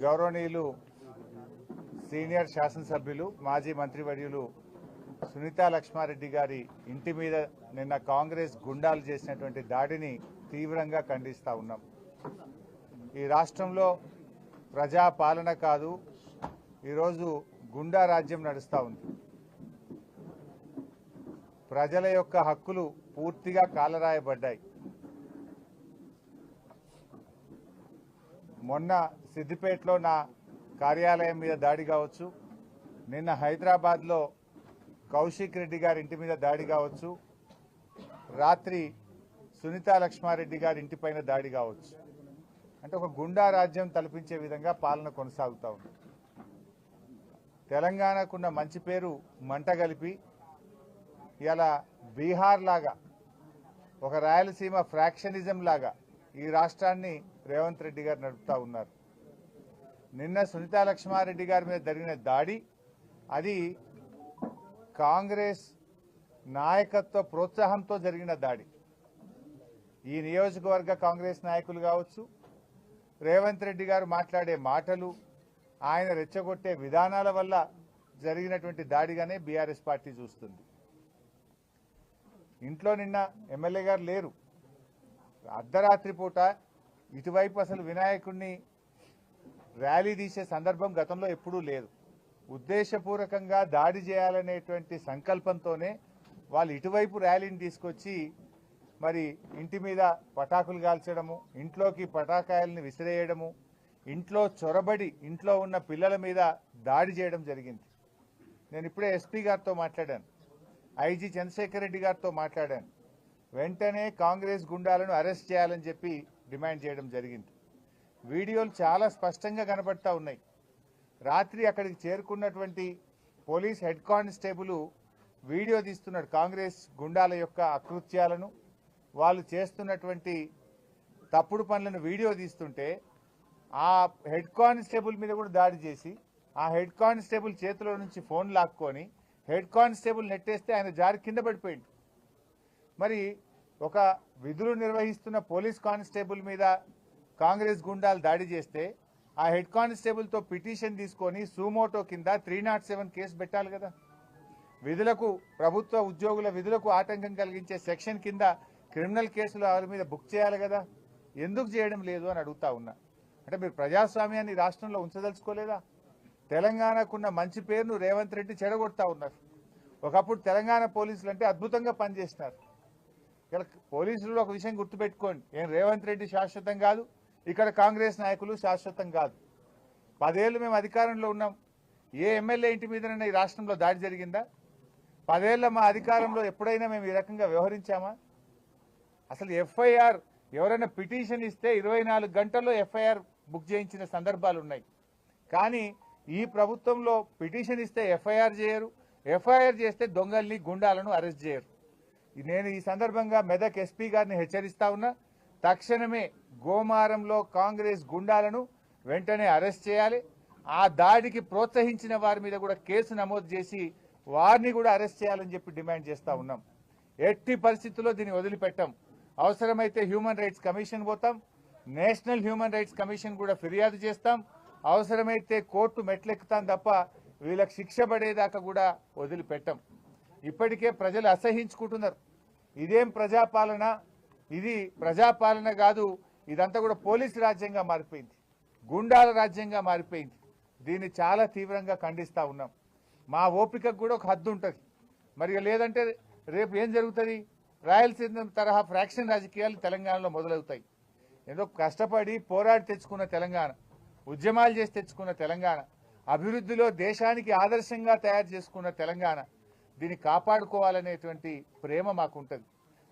గౌరవనీయులు సీనియర్ శాసనసభ్యులు మాజీ మంత్రివర్యులు సునీతా లక్ష్మారెడ్డి గారి ఇంటి మీద నిన్న కాంగ్రెస్ గుండాలు చేసినటువంటి దాడిని తీవ్రంగా ఖండిస్తా ఉన్నాం. ఈ రాష్ట్రంలో ప్రజా పాలన కాదు, ఈరోజు గుండా రాజ్యం నడుస్తూ ఉంది. ప్రజల యొక్క హక్కులు పూర్తిగా కాలరాయబడ్డాయి. మొన్న సిద్దిపేటలో నా కార్యాలయం మీద దాడి కావచ్చు, నిన్న హైదరాబాద్లో కౌశిక్ రెడ్డి గారి ఇంటి మీద దాడి కావచ్చు, రాత్రి సునీతా లక్ష్మారెడ్డి గారి ఇంటిపైన దాడి కావచ్చు. అంటే ఒక గుండా రాజ్యం తలపించే విధంగా పాలన కొనసాగుతూ ఉంది. తెలంగాణకున్న మంచి పేరు మంట కలిపి ఇలా బీహార్ లాగా ఒక రాయలసీమ ఫ్రాక్షనిజం లాగా ఈ రాష్ట్రాన్ని రేవంత్ రెడ్డి గారు నడుపుతా ఉన్నారు. నిన్న సునీతా లక్ష్మారెడ్డి గారి మీద జరిగిన దాడి అది కాంగ్రెస్ నాయకత్వ ప్రోత్సాహంతో జరిగిన దాడి. ఈ నియోజకవర్గ కాంగ్రెస్ నాయకులు కావచ్చు, రేవంత్ రెడ్డి గారు మాట్లాడే మాటలు, ఆయన రెచ్చగొట్టే విధానాల వల్ల జరిగినటువంటి దాడిగానే బీఆర్ఎస్ పార్టీ చూస్తుంది. ఇంట్లో నిన్న ఎమ్మెల్యే గారు లేరు. అర్ధరాత్రి పూట ఇటువైపు అసలు వినాయకుడిని ర్యాలీ తీసే సందర్భం గతంలో ఎప్పుడూ లేదు. ఉద్దేశపూర్వకంగా దాడి చేయాలనేటువంటి సంకల్పంతోనే వాళ్ళు ఇటువైపు ర్యాలీని తీసుకొచ్చి మరి ఇంటి మీద పటాకులు కాల్చడము, ఇంట్లోకి పటాకాయల్ని విసిరేయడము, ఇంట్లో చొరబడి ఇంట్లో ఉన్న పిల్లల మీద దాడి చేయడం జరిగింది. నేను ఇప్పుడే ఎస్పీ గారితో మాట్లాడాను, ఐజీ చంద్రశేఖర్ రెడ్డి గారితో మాట్లాడాను. వెంటనే కాంగ్రెస్ గుండాలను అరెస్ట్ చేయాలని చెప్పి డిమాండ్ చేయడం జరిగింది. వీడియోలు చాలా స్పష్టంగా కనబడతా ఉన్నాయి. రాత్రి అక్కడికి చేరుకున్నటువంటి పోలీస్ హెడ్ కానిస్టేబుల్ వీడియో తీస్తున్నాడు కాంగ్రెస్ గుండాల యొక్క అకృత్యాలను, వాళ్ళు చేస్తున్నటువంటి తప్పుడు పనులను వీడియో తీస్తుంటే ఆ హెడ్ కానిస్టేబుల్ మీద కూడా దాడి చేసి ఆ హెడ్ కానిస్టేబుల్ చేతిలో నుంచి ఫోన్ లాక్కొని హెడ్ కానిస్టేబుల్ నెట్టేస్తే ఆయన జారి కింద పడిపోయింది. మరి ఒక విధులు నిర్వహిస్తున్న పోలీస్ కానిస్టేబుల్ మీద కాంగ్రెస్ గుండాలు దాడి చేస్తే ఆ హెడ్ కానిస్టేబుల్తో పిటిషన్ తీసుకొని సూమోటో కింద 307 కేసు పెట్టాలి కదా. విధులకు, ప్రభుత్వ ఉద్యోగుల విధులకు ఆటంకం కలిగించే సెక్షన్ కింద క్రిమినల్ కేసులు వాళ్ళ మీద బుక్ చేయాలి కదా. ఎందుకు చేయడం లేదు అని అడుగుతా ఉన్నా. అంటే మీరు ప్రజాస్వామ్యాన్ని రాష్ట్రంలో ఉంచదలుచుకోలేదా? తెలంగాణకున్న మంచి పేరును రేవంత్ రెడ్డి చెడగొడతా ఉన్నారు. ఒకప్పుడు తెలంగాణ పోలీసులు అంటే అద్భుతంగా పనిచేస్తున్నారు. ఇలా పోలీసులు ఒక విషయం గుర్తుపెట్టుకోండి, ఏం రేవంత్ రెడ్డి శాశ్వతం కాదు, ఇక్కడ కాంగ్రెస్ నాయకులు శాశ్వతం కాదు. 10 ఏళ్ళు మేము అధికారంలో ఉన్నాం. ఏ ఎమ్మెల్యే ఇంటి మీదనైనా ఈ రాష్ట్రంలో దాడి జరిగిందా? 10 ఏళ్ల మా అధికారంలో ఎప్పుడైనా మేము ఈ రకంగా వ్యవహరించామా? అసలు ఎఫ్ఐఆర్ ఎవరైనా పిటిషన్ ఇస్తే 24 గంటల్లో ఎఫ్ఐఆర్ బుక్ చేయించిన సందర్భాలు ఉన్నాయి. కానీ ఈ ప్రభుత్వంలో పిటిషన్ ఇస్తే ఎఫ్ఐఆర్ చేయరు, ఎఫ్ఐఆర్ చేస్తే దొంగల్ని గుండాలను అరెస్ట్ చేయరు. నేను ఈ సందర్భంగా మెదక్ ఎస్పీ గారిని హెచ్చరిస్తా ఉన్నా, తక్షణమే గోమారంలో కాంగ్రెస్ గుండాలను వెంటనే అరెస్ట్ చేయాలి. ఆ దాడికి ప్రోత్సహించిన వారి మీద కూడా కేసు నమోదు చేసి వారిని కూడా అరెస్ట్ చేయాలని చెప్పి డిమాండ్ చేస్తా ఉన్నాం. ఎట్టి పరిస్థితుల్లో దీన్ని వదిలిపెట్టాం. అవసరమైతే హ్యూమన్ రైట్స్ కమిషన్ పోతాం, నేషనల్ హ్యూమన్ రైట్స్ కమిషన్ కూడా ఫిర్యాదు చేస్తాం, అవసరమైతే కోర్టు మెట్లెక్కుతాం తప్ప వీళ్ళకి శిక్ష పడేదాకా కూడా వదిలిపెట్టాం. ఇప్పటికే ప్రజలు అసహించుకుంటున్నారు. ఇదేం ప్రజాపాలన? ఇది ప్రజాపాలన కాదు, ఇదంతా కూడా పోలీసు రాజ్యంగా మారిపోయింది, గుండాల రాజ్యంగా మారిపోయింది. దీన్ని చాలా తీవ్రంగా ఖండిస్తా ఉన్నాం. మా ఓపికకు కూడా ఒక హద్దు ఉంటుంది. మరి లేదంటే రేపు ఏం జరుగుతుంది? రాయలసీమ తరహా ఫ్రాక్షన్ రాజకీయాలు తెలంగాణలో మొదలవుతాయి. ఏదో కష్టపడి పోరాడి తెచ్చుకున్న తెలంగాణ, ఉద్యమాలు చేసి తెచ్చుకున్న తెలంగాణ, అభివృద్ధిలో దేశానికి ఆదర్శంగా తయారు చేసుకున్న తెలంగాణ, దీన్ని కాపాడుకోవాలనేటువంటి ప్రేమ మాకుంటుంది.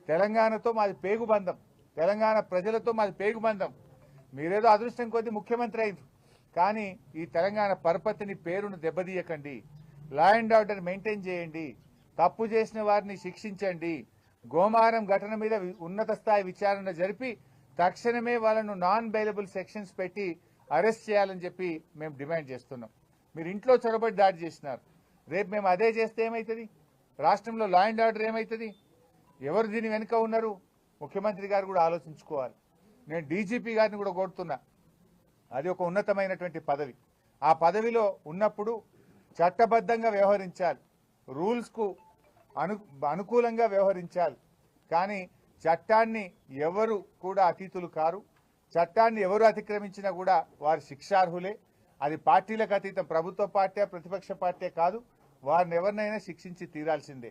తెలంగాణతో మాది పేగుబంధం, తెలంగాణ ప్రజలతో మాది పేగుబంధం. మీరేదో అదృష్టం కొద్దీ ముఖ్యమంత్రి అయింది, కానీ ఈ తెలంగాణ పరపతిని, పేరును దెబ్బతీయకండి. లా అండ్ ఆర్డర్ మెయింటైన్ చేయండి, తప్పు చేసిన వారిని శిక్షించండి. గోమారం ఘటన మీద ఉన్నత స్థాయి విచారణ జరిపి తక్షణమే వాళ్ళను నాన్ బెయిలబుల్ సెక్షన్స్ పెట్టి అరెస్ట్ చేయాలని చెప్పి మేము డిమాండ్ చేస్తున్నాం. మీరు ఇంట్లో చొరబడి దాడి చేసినారు, రేపు మేము అదే చేస్తే ఏమవుతుంది? రాష్ట్రంలో లా అండ్ ఆర్డర్ ఏమవుతుంది? ఎవరు దీని వెనుక ఉన్నారు? ముఖ్యమంత్రి గారు కూడా ఆలోచించుకోవాలి. నేను డీజీపీ గారిని కూడా కోరుతున్నా, అది ఒక ఉన్నతమైనటువంటి పదవి. ఆ పదవిలో ఉన్నప్పుడు చట్టబద్ధంగా వ్యవహరించాలి, రూల్స్కు అనుకూలంగా వ్యవహరించాలి. కానీ చట్టాన్ని ఎవరు కూడా అతీతులు కారు. చట్టాన్ని ఎవరు అతిక్రమించినా కూడా వారు శిక్షార్హులే. అది పార్టీలకు అతీతం, ప్రభుత్వ పార్టీ ప్రతిపక్ష పార్టీ కాదు, వారిని ఎవరినైనా శిక్షించి తీరాల్సిందే.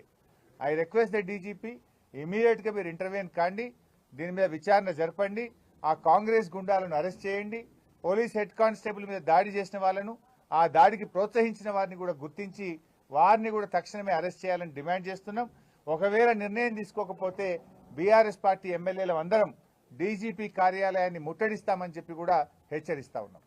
ఐ రిక్వెస్ట్ ద డీజీపీ ఇమీడియట్గా మీరు ఇంటర్వ్యూన్ కాండి, దీని మీద విచారణ జరపండి, ఆ కాంగ్రెస్ గుండాలను అరెస్ట్ చేయండి, పోలీస్ హెడ్ కానిస్టేబుల్ మీద దాడి చేసిన వాళ్ళను, ఆ దాడికి ప్రోత్సహించిన వారిని కూడా గుర్తించి వారిని కూడా తక్షణమే అరెస్ట్ చేయాలని డిమాండ్ చేస్తున్నాం. ఒకవేళ నిర్ణయం తీసుకోకపోతే బీఆర్ఎస్ పార్టీ ఎమ్మెల్యేలు అందరం డీజీపీ కార్యాలయాన్ని ముట్టడిస్తామని చెప్పి కూడా హెచ్చరిస్తా ఉన్నాం.